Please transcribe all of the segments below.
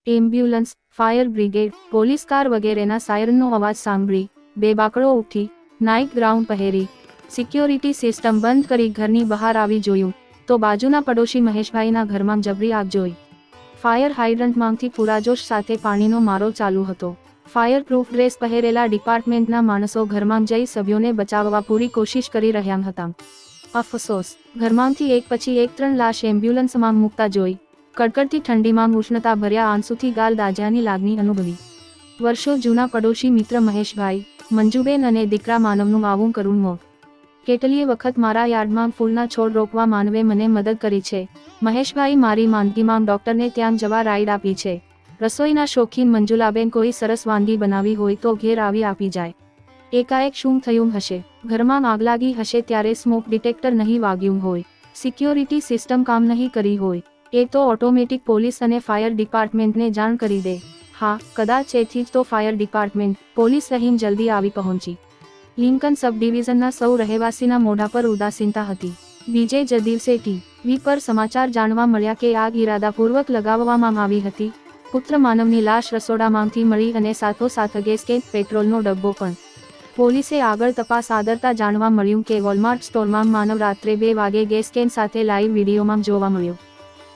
Ambulance, fire brigade, police car વગેરેના સાયરનનો અવાજ સાંભળી બેબાકળો ઉઠી નાઇટ ગ્રાઉન્ડ પહેરી સિક્યોરિટી સિસ્ટમ બંધ કરી ઘરની બહાર આવી જોયું તો બાજુના પડોશી મહેશભાઈના ઘરમાં જબરી આગ જોઈ. ફાયર હાઇડ્રન્ટમાંથી પૂરાજોશ સાથે પાણીનો મારો ચાલુ હતો. ફાયર પ્રૂફ ડ્રેસ પહેરેલા ડિપાર્ટમેન્ટના માણસો ઘરમાં જઈ સભ્યોને બચાવવા પૂરી કોશિશ કરી રહ્યા હતા. અફસોસ, ઘરમાંથી એક પછી એક 3 લાશ એમ્બ્યુલન્સમાં મૂકતા જોઈ કડકડતી ઠંડીમાં ઉષ્ણતા ભર્યા આંસુથી ગાલ દાઝ્યાની લાગણી અનુભવી. વર્ષો જૂના પડોશી મિત્ર મહેશભાઈ, મંજુબેન અને દીકરા માનવનું આવું કરુણ મોત. કેટલીય વખત મારા યાર્ડમાં ફૂલના છોડ રોપવા માનવે મને મદદ કરી છે. મહેશભાઈ મારી માંદગીમાં ડોક્ટરને ત્યાં જવા રાઈડ આપી છે. રસોઈના શોખીન મંજુલાબેન કોઈ સરસ વાનગી બનાવી હોય તો ઘેર આવી આપી જાય. એકાએક શું થયું હશે? ઘરમાં આગ લાગી હશે ત્યારે સ્મોક ડિટેક્ટર નહીં વાગ્યું હોય, સિક્યોરિટી સિસ્ટમ કામ નહીં કરી હોય. એ તો ઓટોમેટિક પોલીસ અને ફાયર ડિપાર્ટમેન્ટને જાણ કરી દે. હા, કદાચ એથી જ તો ફાયર ડિપાર્ટમેન્ટ, પોલીસ અહીં જલ્દી આવી પહોંચી. લિંકન સબ ડિવિઝનના સૌ રહેવાસીના મોઢા પર ઉદાસીનતા હતી. બીજે જ દિવસે ટી.વી. પર સમાચાર જાણવા મળ્યા કે આગ ઇરાદાપૂર્વક લગાવવામાં આવી હતી. પુત્ર માનવની લાશ રસોડામાંથી મળી અને સાથોસાથ ગેસ કે પેટ્રોલનો ડબ્બો પણ. પોલીસે આગળ તપાસ આદરતા જાણવા મળ્યું કે વોલમાર્ટ સ્ટોરમાં માનવ રાત્રે 2 વાગે ગેસ કેન સાથે લાઈવ વિડીયોમાં જોવા મળ્યો.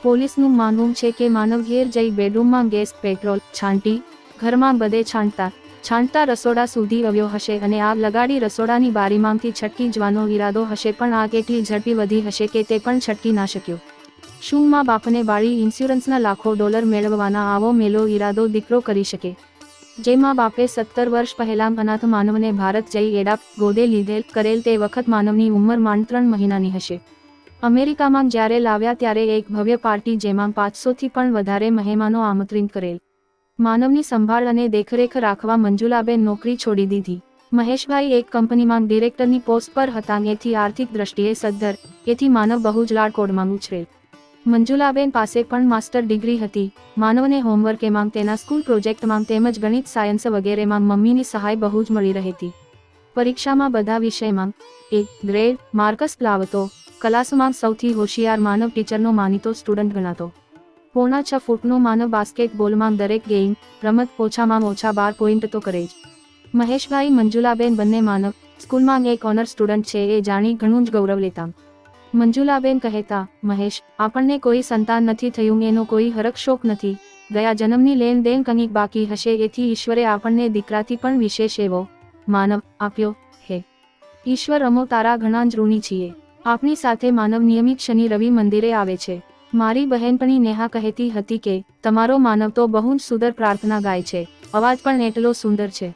પોલીસનું માનવું છે કે માનવ ઘેર જઈ બેડરૂમમાં ગેસ પેટ્રોલ છાંટી ઘરમાં બધે છાંટતા રસોડા સુધી આવ્યો હશે અને આગ લગાડી રસોડાની બારીમાંથી છટકી જવાનો ઈરાદો હશે, પણ આગ એટલી ઝડપી વધી હશે કે તે પણ છટકી ના શક્યો. શું મા બાપને બાળી ઇન્સ્યોરન્સના લાખો ડોલર મેળવવાના આવો મેલો ઈરાદો દીકરો કરી શકે? જે મા બાપે 17 વર્ષ પહેલા અનાથ માનવને ભારત જઈ એડાપ્ટ ગોદે લીધેલ કરેલ તે વખત માનવની ઉંમર માંડ 3 મહિનાની હશે. અમેરિકામાં જ્યારે લાવ્યા ત્યારે એક ભવ્ય પાર્ટી જેમાં 500થી પણ વધારે મહેમાનો આમંત્રિત કરેલ. માનવની સંભાળ અને દેખરેખ રાખવા મંજુલાબેન નોકરી છોડી દીધી. મહેશભાઈ એક કંપનીમાં ડિરેક્ટરની પોસ્ટ પર હતા. એથી આર્થિક દ્રષ્ટિએ સદ્ધર, એથી માનવ બહુ જ લાડકોડમાં ઉછરેલ. મંજુલાબેન પાસે પણ માસ્ટર ડિગ્રી હતી. માનવને હોમવર્કેમાં, તેના સ્કૂલ પ્રોજેક્ટમાં તેમજ ગણિત સાયન્સ વગેરેમાં મમ્મીની સહાય બહુ જ મળી રહેતી. પરીક્ષામાં બધા વિષયમાં A ગ્રેડ માર્કસ લાવતો. ક્લાસમાં સૌથી હોશિયાર માનવ ટીચરનો માનીતો સ્ટુડન્ટ ગણાતો. 6.5 ફૂટનો માનવ બાસ્કેટબોલમાં દરેક ગેમ રમત ઓછામાં ઓછા 12 પોઈન્ટ તો કરે જ. મહેશભાઈ મંજુલાબેન બંને માનવ સ્કૂલમાં એક ઓનર સ્ટુડન્ટ છે એ જાણી ઘણું જ ગૌરવ લેતા. મંજુલાબેન કહેતા, મહેશ, આપણને કોઈ સંતાન નથી થયું એનો કોઈ હરખ શોક નથી. ગયા જન્મની લેણ દેણ કંઈક બાકી હશે એથી ઈશ્વરે આપણને દીકરાથી પણ વિશેષ એવો માનવ આપ્યો. હે ઈશ્વર, અમો તારા ઘણા જ ઋણી છીએ. આપની સાથે માનવ નિયમિત શનિ રવિ મંદિરે આવે છે. મારી બહેનપણી નેહા કહેતી હતી કે તમારો માનવ તો બહુ જ સુંદર પ્રાર્થના ગાય છે, અવાજ પણ એટલો સુંદર છે,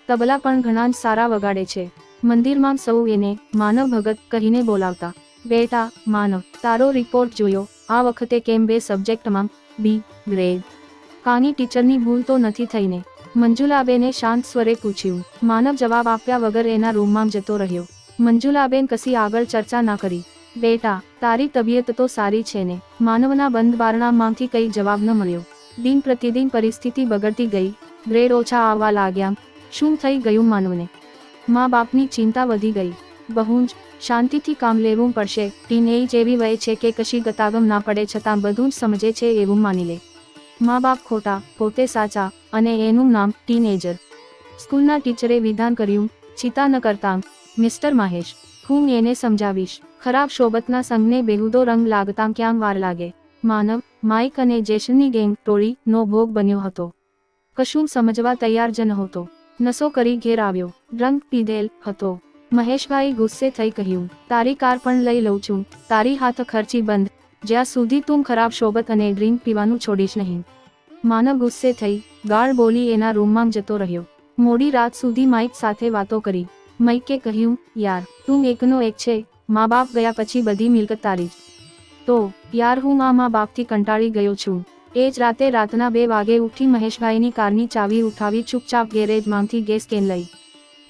તબલા પણ ઘણા જ સારા વગાડે છે. મંદિરમાં સૌ એને માનવ ભગત કહીને બોલાવતા. બેટા માનવ, તારો રિપોર્ટ જોયો, આ વખતે કેમ 2 સબ્જેક્ટમાં B ગ્રેડ? કાની ટીચરની ભૂલ તો નથી થઈને? મંજુલાબેને શાંત સ્વરે પૂછ્યું. માનવ જવાબ આપ્યા વગર એના રૂમમાં જતો રહ્યો. મંજુલાબેન કશી આગળ ચર્ચા ના કરી. બેટા, તારી તબિયત તો સારી છે ને? માનવના બંધ બારણામાંથી કંઈ જવાબ ન મળ્યો. દિન પ્રતિદિન પરિસ્થિતિ બગડતી ગઈ. ગ્રેડ ઓછા આવવા લાગ્યા. શું થઈ ગયું માનવને? મા બાપની ચિંતા વધી ગઈ. બહુ જ શાંતિથી કામ લેવું પડશે. ટીનેજ એવી વય છે કે કશી ગતાગમ ના પડે છતાં બધું જ સમજે છે એવું માની લે. મા બાપ ખોટા, પોતે સાચા, અને એનું નામ ટીનેજર. સ્કૂલના ટીચરે વિધાન કર્યું, ચિંતા ન કરતા મિસ્ટર મહેશ, હું એને સમજાવીશ. ખરાબ શોબતના સંઘને બેહુદો રંગ લાગતા ક્યાં વાર લાગે. માનવ, માઇક અને જેશનની ગેંગ ટોળીનો ભોગ બન્યો હતો. કશું સમજવા તૈયાર જ નહોતો. નશો કરી ઘેર આવ્યો. ડ્રંક પીધેલ હતો. મહેશભાઈ ગુસ્સે થઈ કહ્યું, તારી કાર પણ લઈ લઉં છું, તારી હાથ ખર્ચી બંધ, જ્યાં સુધી તું ખરાબ શોબત અને ડ્રિંક પીવાનું છોડીશ નહીં. માનવ ગુસ્સે થઈ ગાળ બોલી એના રૂમમાં જતો રહ્યો. મોડી રાત સુધી માઇક સાથે વાતો કરી. માઇકે કહ્યું, યાર, તું એકનો એક છે, મા બાપ ગયા પછી બધી મિલકત તારી જ. તો યાર, હું આ મા બાપથી કંટાળી ગયો છું. એ જ રાતે રાતના 2 વાગે ઉઠી મહેશભાઈની કારની ચાવી ઉઠાવી ચૂપચાપ ગેરેજમાંથી ગેસ કેન લઈ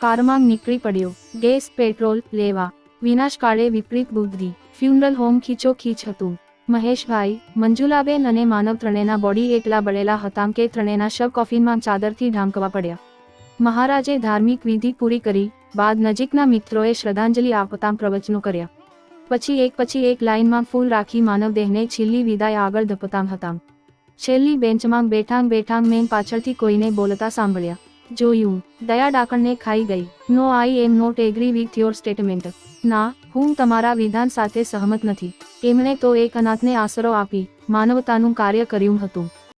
કારમાં નીકળી પડ્યો. ગેસ પેટ્રોલ લેવા. વિનાશકાળે વિપરીત બુદ્ધિ. ફ્યુનરલ હોમ ખીચોખીચ હતું. મહેશભાઈ, મંજુલાબેન અને માનવ ત્રણેના બોડી એટલા બળેલા હતા કે ત્રણેના શવ કોફિનમાં ચાદરથી ઢાંકવા પડ્યા. મહારાજે ધાર્મિક વિધિ પૂરી કરી બાદ નજીકના મિત્રોએ શ્રદ્ધાંજલિ આપતા પ્રવચનો કર્યા. પછી એક લાઇનમાં ફૂલ રાખી માનવ દેહને છેલ્લી વિદાય આગળ ધપતા હતા. છેલ્લી બેન્ચમાં બેઠાં મેં પાછળથી કોઈને બોલતા સાંભળ્યા. જોયું, દયા ડાકણને ખાઈ ગઈ. No, I am not agree with your statement. ના, હું તમારા વિધાન સાથે સહમત નથી. એમણે તો એક અનાથને આશરો આપી માનવતાનું કાર્ય કર્યું હતું.